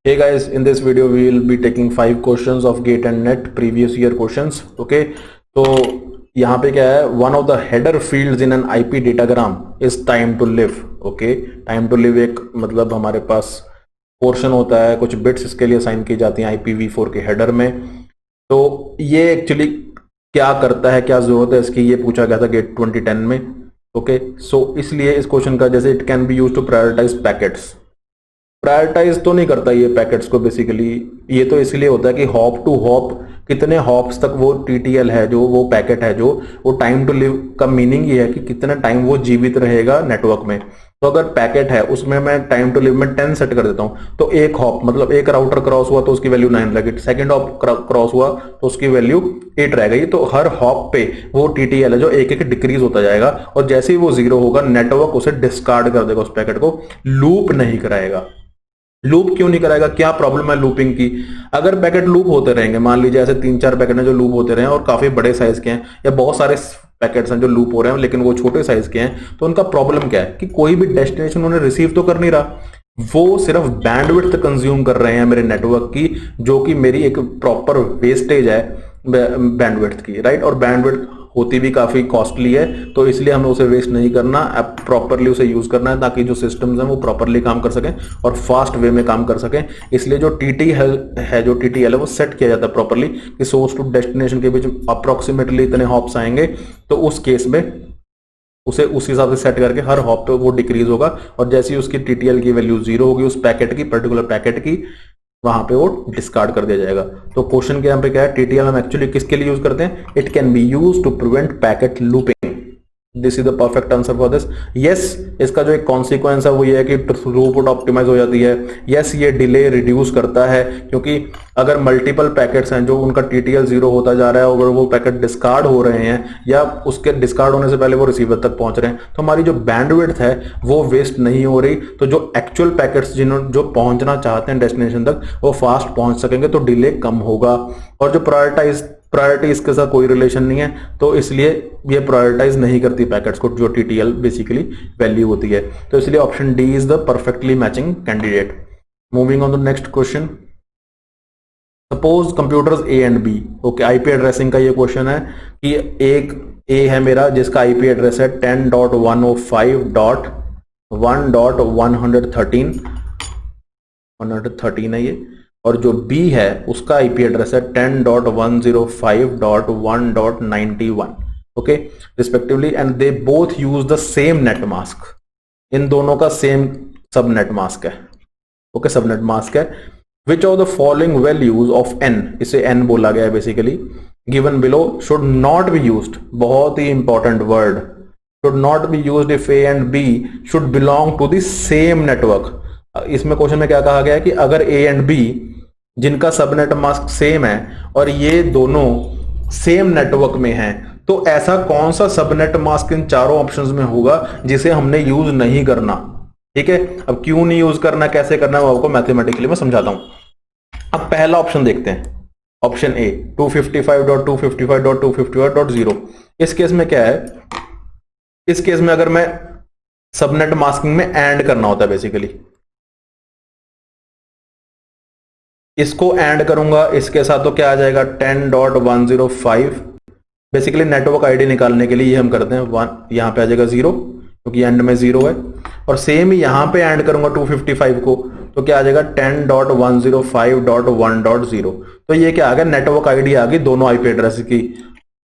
Hey guys, in this video we will be taking 5 questions of GATE and NET previous year questions. Okay, तो यहाँ पे क्या है, one of the header fields in an IP datagram is time to live. Okay, time to live एक मतलब हमारे पास portion होता है, कुछ बिट्स इसके लिए असाइन की जाती हैं IPv4 के हेडर में। तो ये एक्चुअली क्या करता है, क्या जरूरत है इसकी, ये पूछा गया था गेट 2010 में। ओके, सो इसलिए इस क्वेश्चन का जैसे it can be use to prioritise packets. Prioritise तो नहीं करता ये पैकेट्स को बेसिकली, ये तो इसलिए होता है कि हॉप टू हॉप कितने हॉप्स तक वो टीटीएल है, जो वो पैकेट है, जो वो टाइम टू लिव का मीनिंग ये है कि कितना टाइम वो जीवित रहेगा नेटवर्क में। तो अगर पैकेट है उसमें मैं टाइम टू लिव में 10 सेट कर देता हूं, तो एक हॉप मतलब एक राउटर क्रॉस हुआ तो उसकी वैल्यू 9 लगी, सेकंड हॉप क्रॉस हुआ तो उसकी वैल्यू 8 रह गई। तो हर हॉप पे वो टीटीएल है जो एक एक डिक्रीज होता जाएगा, और जैसे ही वो 0 होगा नेटवर्क उसे डिस्कार्ड कर देगा, उस पैकेट को लूप नहीं कराएगा। लूप क्यों नहीं कराएगा, क्या प्रॉब्लम है लूपिंग की? अगर पैकेट लूप होते रहेंगे, मान लीजिए ऐसे 3-4 पैकेट हैं जो लूप होते रहे और काफी बड़े साइज के हैं, या बहुत सारे पैकेट्स हैं जो लूप हो रहे हैं लेकिन वो छोटे साइज के हैं, तो उनका प्रॉब्लम क्या है कि कोई भी डेस्टिनेशन उन्हें रिसीव तो कर नहीं रहा, वो सिर्फ बैंडविड्थ कंज्यूम कर रहे हैं मेरे नेटवर्क की, जो कि मेरी एक प्रॉपर वेस्टेज है बैंडविड्थ की, राइट। और बैंडविड्थ होती भी काफी कॉस्टली है, तो इसलिए हमें उसे वेस्ट नहीं करना, प्रॉपरली उसे यूज करना है ताकि जो सिस्टम्स हैं वो प्रॉपरली काम कर सकें और फास्ट वे में काम कर सकें। इसलिए जो जो टीटीएल है वो सेट किया जाता है प्रॉपरली कि सोर्स टू डेस्टिनेशन के बीच अप्रोक्सीमेटली इतने हॉप्स आएंगे, तो उस केस में उसे उस हिसाब से सेट करके हर हॉप पे वो डिक्रीज होगा, और जैसे ही उसकी टीटीएल की वैल्यू 0 होगी उस पैकेट की, पर्टिकुलर पैकेट की, वहां पे वो डिस्कार्ड कर दिया जाएगा। तो क्वेश्चन के यहाँ पे क्या है, टीटीएल हम एक्चुअली किसके लिए यूज करते हैं? It can be use to prevent packet looping. This is the perfect answer for this. Yes, इसका जो एक कॉन्सिक्वेंस है वो ये है कि थ्रूपुट ऑप्टिमाइज हो जाती है। यस, ये डिले रिड्यूस करता है, क्योंकि अगर मल्टीपल पैकेट्स हैं जो उनका टीटीएल 0 होता जा रहा है, अगर वो पैकेट डिस्कार्ड हो रहे हैं या उसके डिस्कार्ड होने से पहले वो रिसीवर तक पहुंच रहे हैं, तो हमारी जो बैंडविड्थ है वो वेस्ट नहीं हो रही। तो जो एक्चुअल पैकेट्स जो पहुंचना चाहते हैं डेस्टिनेशन तक, वो फास्ट पहुंच सकेंगे, तो डिले कम होगा। और जो प्रायोरिटी इसके साथ कोई रिलेशन नहीं है, तो इसलिए ये प्रायोरिटाइज नहीं करती पैकेट्स को, जो टीटीएल बेसिकली वैल्यू होती है। तो इसलिए option D is the perfectly matching candidate. Moving on the next question. Suppose computers A and B, okay, IP addressing का ये क्वेश्चन है कि एक ए है मेरा जिसका आईपी एड्रेस है 10.105.113 है ये, और जो B है उसका आईपी एड्रेस है 10.105.1.91, okay, respectively, and they both use the same net mask. इन दोनों का सेम सबनेट मास्क है, ओके, सबनेट मास्क है। Which of the following values of n, इसे n बोला गया है basically, given below should not be used, बहुत ही important word, should not be used if a and b should belong to the same network. इसमें question में क्या कहा गया है कि अगर A and B जिनका सबनेट मास्क सेम है और ये दोनों सेम नेटवर्क में हैं, तो ऐसा कौन सा सबनेट मास्क इन चारों ऑप्शंस में होगा जिसे हमने यूज नहीं करना? ठीक है, अब क्यों नहीं यूज करना, कैसे करना है, वो आपको मैथमेटिकली मैं समझाता हूं। अब पहला ऑप्शन देखते हैं, ऑप्शन ए 255.255.255.0। इस केस में क्या है, इस केस में अगर मैं सबनेट मास्किंग में एंड करना होता है बेसिकली, इसको एंड करूंगा इसके साथ, तो क्या आ जाएगा 10.105। बेसिकली नेटवर्क आईडी निकालने के लिए ये हम करते हैं 1, यहां पे आ जाएगा 0 क्योंकि एंड में 0 है, और सेम ही यहां पे एंड करूंगा 255 को, तो क्या आ जाएगा 10.105.1.0। तो ये क्या आ गया, नेटवर्क आईडी आ गई दोनों आईपी एड्रेस की,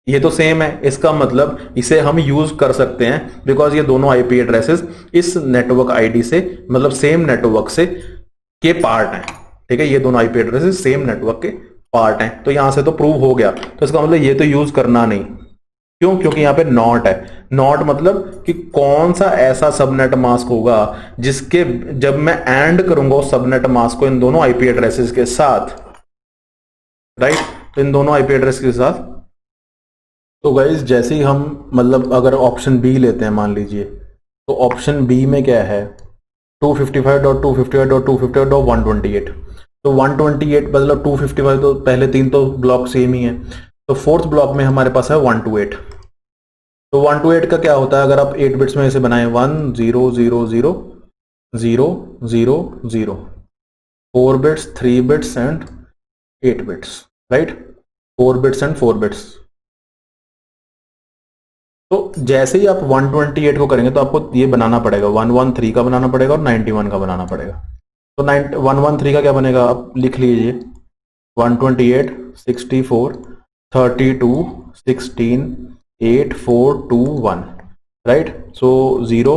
ये तो सेम है, इसका मतलब इसे हम यूज कर सकते हैं बिकॉज ये दोनों आईपी एड्रेसेस इस नेटवर्क आईडी से, मतलब सेम नेटवर्क से के पार्ट हैं। ठीक है, ये दोनों आईपी एड्रेसेस सेम नेटवर्क के पार्ट हैं, तो यहां से तो प्रूव हो गया। तो इसका मतलब ये तो यूज करना नहीं, क्यों? क्योंकि यहां पे नॉट है। नॉट मतलब कि कौन सा ऐसा सबनेट मास्क होगा जिसके जब मैं एंड करूंगा उस सबनेट मास्क को इन दोनों आईपी एड्रेसेस के साथ, राइट, तो इन दोनों आईपी एड्रेस के साथ। तो गाइज जैसे ही हम मतलब अगर ऑप्शन बी लेते हैं मान लीजिए, तो ऑप्शन बी में क्या है 255.255.255.128, तो 128 मतलब 255, तो पहले 3 तो ब्लॉक सेम ही है, तो फोर्थ ब्लॉक में हमारे पास है 128। तो 128 का क्या होता है, अगर आप 8 बिट्स में इसे बनाएं 1 0 0 0 0 0 0, 4 bits, 3 bits and 8 bits, right? 4 bits and 4 bits. तो जैसे ही आप 128 को करेंगे तो आपको ये बनाना पड़ेगा, 113 का बनाना पड़ेगा और 91 का बनाना पड़ेगा। तो 113 का क्या बनेगा, आप लिख लीजिए 128 64 32 16 8 4 2 1, राइट। सो 0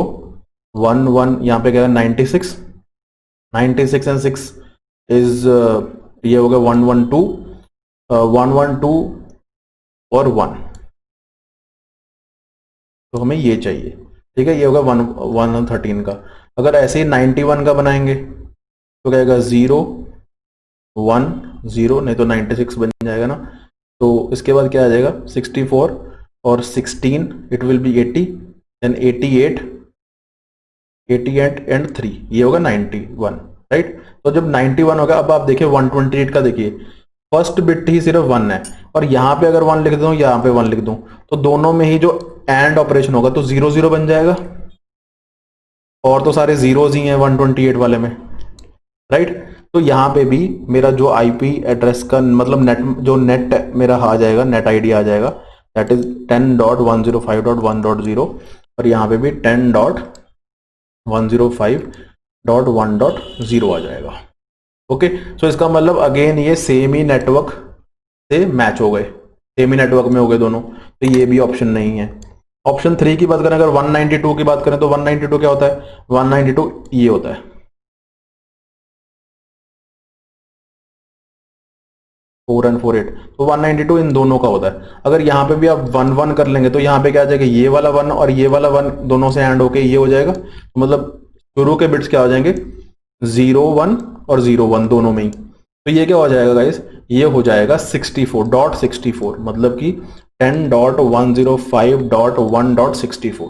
1 1 यहाँ पे क्या है 96 एंड 6 इज ये हो गया 112 और 1, तो हमें ये चाहिए, ठीक है। ये होगा 113 का। अगर ऐसे ही 91 का बनाएंगे तो क्या आएगा 0 1 0, नहीं तो 96 बन जाएगा ना। तो इसके बाद क्या आ जाएगा 64 और 16, it will be 80, then 88 and 3, ये होगा 91, राइट। तो जब 91 होगा, अब आप देखिए 128 का देखिए फर्स्ट बिट ही सिर्फ 1 है, और यहाँ पे अगर 1 लिख दूं, यहाँ पे 1 लिख दूं, तो दोनों में ही जो एंड ऑपरेशन होगा तो 0 0 बन जाएगा, और तो सारे जीरोज ही हैं 128 वाले में, राइट। तो यहाँ पे भी मेरा जो आईपी एड्रेस का मतलब नेट मेरा आ जाएगा, नेट आईडी आ जाएगा, दैट इज 10.105.1.0, और यहाँ पे भी 10.105.1.0 आ जाएगा। ओके, सो इसका मतलब अगेन ये सेम ही नेटवर्क से मैच हो गए, सेम ही नेटवर्क में हो गए दोनों, तो ये भी ऑप्शन नहीं है। ऑप्शन 3 की बात करें, अगर 192 की बात करें तो 192 क्या होता है, 192 ये होता है 4 and 4 8, तो 192 इन दोनों का होता है। अगर यहाँ पे भी आप 1 1 कर लेंगे तो यहाँ पे क्या आ जाएगा, ये वाला 1 और ये वाला 1 दोनों से एंड होके ये हो जाएगा, तो मतलब शुरू के बिट्स क्या हो जाएंगे 0 1 और 0 1 दोनों में ही। तो ये क्या हो जाएगा गाइस, ये हो जाएगा 64.64, मतलब कि 10.105.1.64।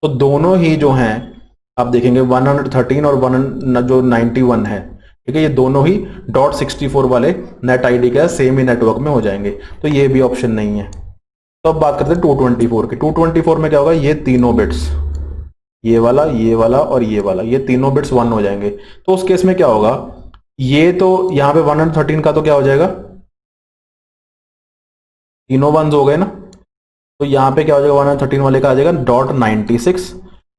तो दोनों ही जो हैं आप देखेंगे 113 और 1 जो 91 है, ठीक है, ये दोनों ही .64 वाले नेट आईडी का सेम ही नेटवर्क में हो जाएंगे, तो ये भी ऑप्शन नहीं है। तो अब बात करते हैं 224 की। 224 में क्या होगा, ये तीनों बिट्स, ये वाला और ये वाला, ये तीनों बिट्स 1 हो जाएंगे। तो उस केस में क्या होगा, ये तो यहाँ पे 113 का तो क्या हो जाएगा, तीनों 1s हो गए ना, तो यहाँ पे क्या हो जाएगा 113 वाले का आ जाएगा .96,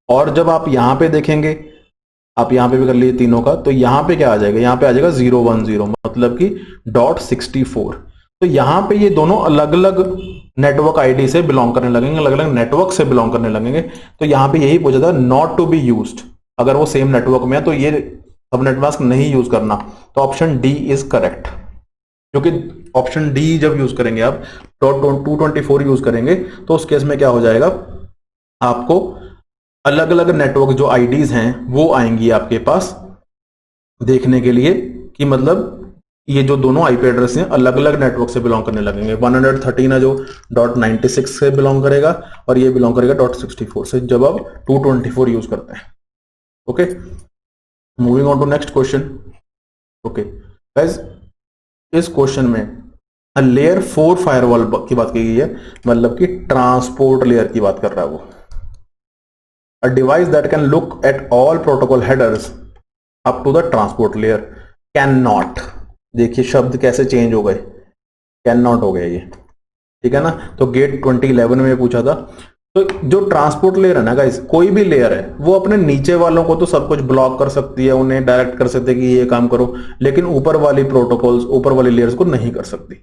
और जब आप यहाँ पे देखेंगे, आप यहाँ पे भी कर लीजिए तीनों का, तो यहाँ पे क्या आ जाएगा, यहाँ पे आ जाएगा 010, मतलब कि .64। तो यहाँ पे ये दोनों अलग अलग नेटवर्क आईडी से बिलोंग करने लगेंगे, अलग अलग नेटवर्क से बिलोंग करने लगेंगे। तो यहाँ पे यही पूछा था नॉट टू बी यूज्ड, अगर वो सेम नेटवर्क में है तो ये सबनेट मास्क नहीं यूज करना। तो ऑप्शन डी इज करेक्ट, क्योंकि ऑप्शन डी जब यूज करेंगे आप .224 यूज करेंगे तो उस केस में क्या हो जाएगा, आपको अलग अलग नेटवर्क जो आईडीज हैं वो आएंगी आपके पास देखने के लिए, कि मतलब ये जो दोनों आईपी एड्रेस हैं अलग अलग नेटवर्क से बिलोंग करने लगेंगे। 113 है जो .96 से बिलोंग करेगा, और ये बिलोंग करेगा .64 से, जब आप 224 यूज करते हैं। Okay, moving on to next question. Okay guys, इस क्वेश्चन में लेयर 4 फायरवॉल की बात की गई है, मतलब कि ट्रांसपोर्ट लेयर की बात कर रहा है वो। A device that can look at all protocol headers up to the transport layer cannot, देखिए शब्द कैसे चेंज हो गए, cannot हो गया ये, ठीक है ना। तो गेट 2011 में पूछा था। तो जो ट्रांसपोर्ट लेयर है ना गाइस, कोई भी लेयर है वो अपने नीचे वालों को तो सब कुछ ब्लॉक कर सकती है, उन्हें डायरेक्ट कर सकते हैं कि ये काम करो, लेकिन ऊपर वाली प्रोटोकॉल्स, ऊपर वाली लेयर्स को नहीं कर सकती,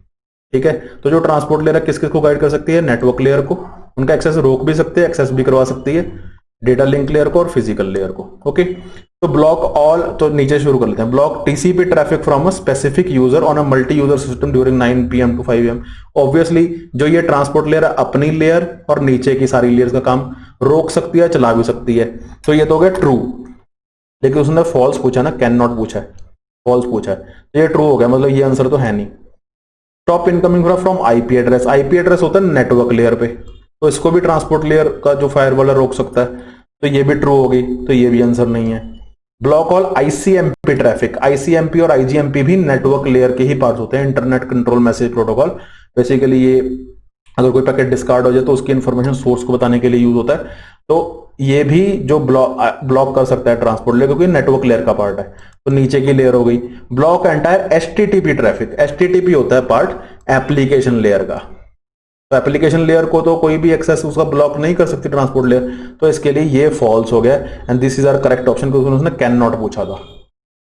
ठीक है। तो जो ट्रांसपोर्ट लेयर है किस किस को गाइड कर सकती है, नेटवर्क लेयर को, उनका एक्सेस रोक भी सकती है, एक्सेस भी करवा सकती है, डेटा लिंक लेयर को और फिजिकल लेयर को। ओके, तो ब्लॉक ऑल, तो नीचे शुरू कर लेते हैं। Block TCP traffic from a specific user on a multi user system during 9 PM to 5 AM। Obviously जो ये ट्रांसपोर्ट लेयर है अपनी लेयर और नीचे की सारी लेयर्स का काम रोक सकती है, चला भी सकती है। तो ये तो हो गया ट्रू, लेकिन उसने फॉल्स पूछा ना, कैन नॉट पूछा है, फॉल्स पूछा है, तो ये ट्रू हो गया, मतलब ये आंसर तो है नहीं। Stop incoming from IP address, IP address होता है नेटवर्क लेयर पे, तो इसको भी ट्रांसपोर्ट लेयर का जो फायरवॉल रोक सकता है, तो ये भी ट्रू होगी, तो ये भी आंसर नहीं है। Block all ICMP traffic, ICMP और आईजीएमपी भी नेटवर्क लेयर के ही पार्ट होते हैं, internet control message protocol. Basically ये अगर कोई पैकेट डिस्कार्ड हो जाए तो उसकी इंफॉर्मेशन सोर्स को बताने के लिए यूज होता है। तो ये भी जो ब्लॉक कर सकता है ट्रांसपोर्ट लेयर, क्योंकि नेटवर्क लेयर का पार्ट है, तो नीचे की लेयर हो गई। Block entire HTTP traffic, HTTP होता है पार्ट एप्लीकेशन लेयर का, तो एप्लीकेशन लेयर को तो कोई भी एक्सेस उसका ब्लॉक नहीं कर सकती ट्रांसपोर्ट लेयर, तो इसके लिए ये फॉल्स हो गया and this is our correct option, क्योंकि उसने कैन नॉट पूछा था।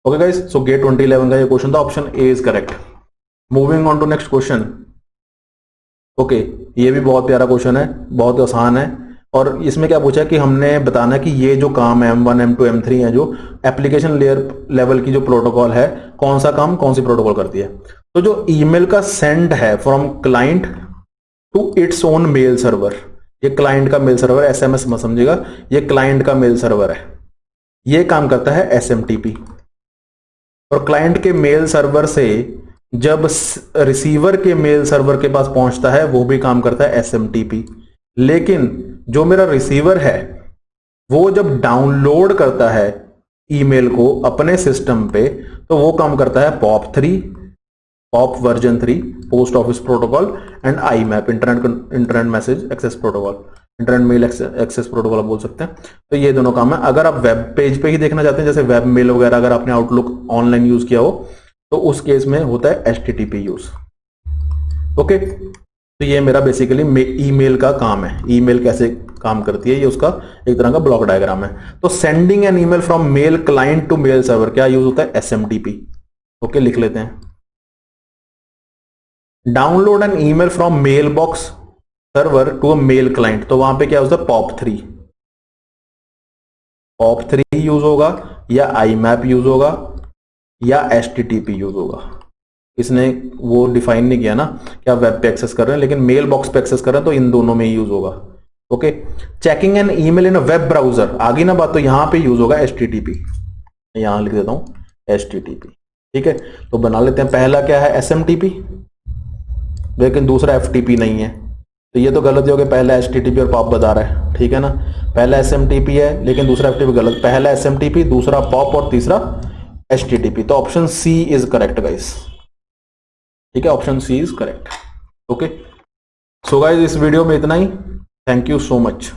ओके गाइस, सो गेट 2011 का ये क्वेश्चन था, option A is correct. Moving on to next question. Okay, ये भी बहुत प्यारा क्वेश्चन है, बहुत आसान है, और इसमें क्या पूछा है कि हमने बताना कि ये जो काम है M1 M2 M3 है, जो एप्लीकेशन लेयर लेवल की जो प्रोटोकॉल है, कौन सा काम कौन सी प्रोटोकॉल करती है। तो जो ईमेल का सेंड है from client to its own mail server, ये क्लाइंट का मेल सर्वर, SMS मत समझिएगा, ये क्लाइंट का मेल सर्वर है, ये काम करता है SMTP। और क्लाइंट के मेल सर्वर से जब रिसीवर के मेल सर्वर के पास पहुंचता है, वो भी काम करता है SMTP। लेकिन जो मेरा रिसीवर है वो जब डाउनलोड करता है ईमेल को अपने सिस्टम पे, तो वो काम करता है POP3, POP version 3, post office protocol, and IMAP, internet message access protocol, internet mail access protocol आप बोल सकते हैं। तो ये दोनों काम है। अगर आप वेब पेज पे ही देखना चाहते हैं, जैसे वेब मेल वगैरह, अगर आपने आउटलुक ऑनलाइन यूज किया हो, तो उस केस में होता है HTTP यूज। ओके, तो ये मेरा बेसिकली ईमेल का काम है, ईमेल कैसे काम करती है, ये उसका एक तरह का ब्लॉक डायग्राम है। तो sending an email from mail client to mail server, क्या यूज होता है, SMTP। ओके, लिख लेते हैं। Download an email from mail box server to a mail client, तो वहां पे क्या होता है, POP3, POP3 यूज होगा, या IMAP यूज होगा, या HTTP यूज होगा। इसने वो डिफाइन नहीं किया ना कि आप वेब पे एक्सेस कर रहे हैं, लेकिन मेल बॉक्स पे एक्सेस कर रहे हैं, तो इन दोनों में ही यूज होगा। Okay, checking an email in a web browser, आगे ना बात, तो यहां पे यूज होगा HTTP, यहां लिख देता हूं HTTP। ठीक है, तो बना लेते हैं। पहला क्या है, SMTP, लेकिन दूसरा FTP नहीं है, तो ये तो गलत हो गया, पहला HTTP और POP बता रहा है, ठीक है ना। पहला SMTP है लेकिन दूसरा FTP, गलत। पहला SMTP, दूसरा POP और तीसरा HTTP, तो option C is correct guys. ठीक है, option C is correct. Okay, so guys इस वीडियो में इतना ही। Thank you so much.